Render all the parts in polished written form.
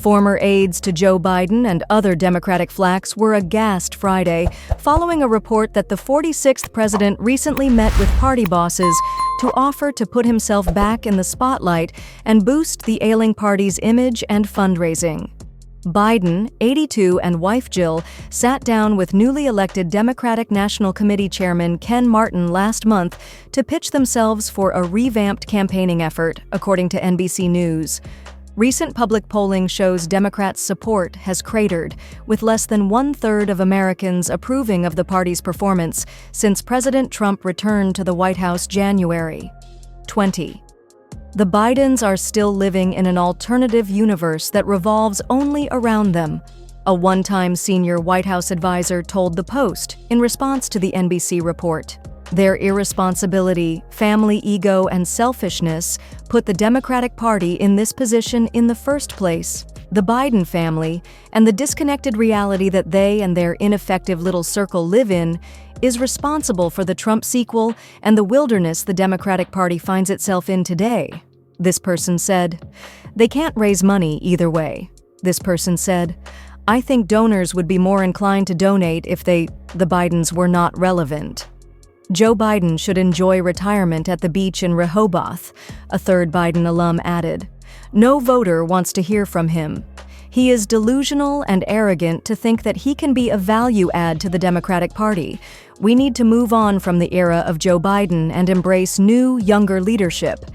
Former aides to Joe Biden and other Democratic flacks were aghast Friday following a report that the 46th president recently met with party bosses to offer to put himself back in the spotlight and boost the ailing party's image and fundraising. Biden, 82, and wife Jill sat down with newly elected Democratic National Committee Chairman Ken Martin last month to pitch themselves for a revamped campaigning effort, according to NBC News. Recent public polling shows Democrats' support has cratered, with less than one-third of Americans approving of the party's performance since President Trump returned to the White House January 20. The Bidens are still living in an alternative universe that revolves only around them, a one-time senior White House advisor told The Post in response to the NBC report. Their irresponsibility, family ego, and selfishness put the Democratic Party in this position in the first place. The Biden family, and the disconnected reality that they and their ineffective little circle live in, is responsible for the Trump sequel and the wilderness the Democratic Party finds itself in today. This person said, "They can't raise money either way." This person said, "I think donors would be more inclined to donate if the Bidens were not relevant." Joe Biden should enjoy retirement at the beach in Rehoboth, a third Biden alum added. No voter wants to hear from him. He is delusional and arrogant to think that he can be a value add to the Democratic Party. We need to move on from the era of Joe Biden and embrace new, younger leadership.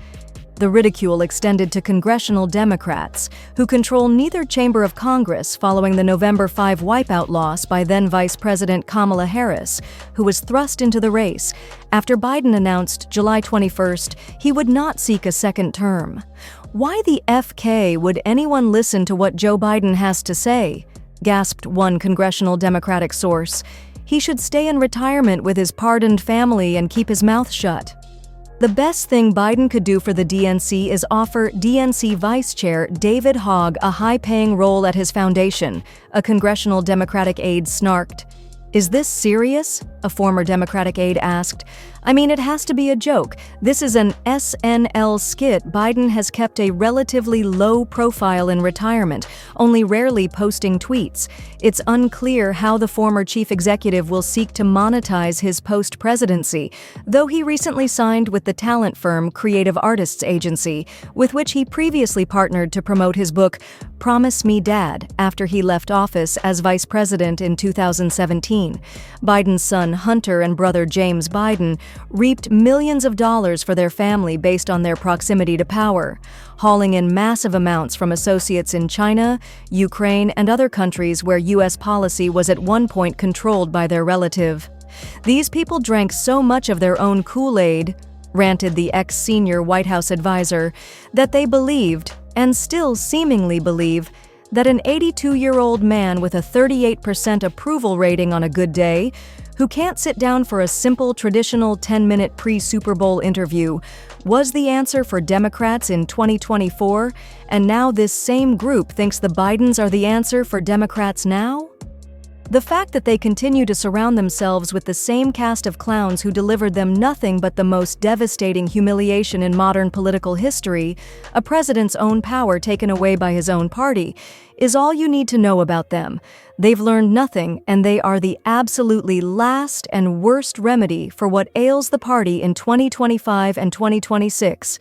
The ridicule extended to congressional Democrats, who control neither chamber of Congress following the November 5 wipeout loss by then Vice President Kamala Harris, who was thrust into the race after Biden announced July 21st he would not seek a second term. "Why the FK would anyone listen to what Joe Biden has to say?" gasped one congressional Democratic source. "He should stay in retirement with his pardoned family and keep his mouth shut." The best thing Biden could do for the DNC is offer DNC Vice Chair David Hogg a high-paying role at his foundation, a congressional Democratic aide snarked. "Is this serious?" a former Democratic aide asked. "I mean, it has to be a joke. This is an SNL skit. Biden has kept a relatively low profile in retirement, only rarely posting tweets. It's unclear how the former chief executive will seek to monetize his post-presidency, though he recently signed with the talent firm Creative Artists Agency, with which he previously partnered to promote his book, Promise Me Dad, after he left office as vice president in 2017. Biden's son Hunter and brother James Biden reaped millions of dollars for their family based on their proximity to power, hauling in massive amounts from associates in China, Ukraine, and other countries where U.S. policy was at one point controlled by their relative. "These people drank so much of their own Kool-Aid," ranted the ex-senior White House advisor, "that they believed, and still seemingly believe, that an 82-year-old man with a 38% approval rating on a good day, who can't sit down for a simple, traditional 10-minute pre-Super Bowl interview, was the answer for Democrats in 2024, and now this same group thinks the Bidens are the answer for Democrats now?" The fact that they continue to surround themselves with the same cast of clowns who delivered them nothing but the most devastating humiliation in modern political history, a president's own power taken away by his own party, is all you need to know about them. They've learned nothing, and they are the absolutely last and worst remedy for what ails the party in 2025 and 2026.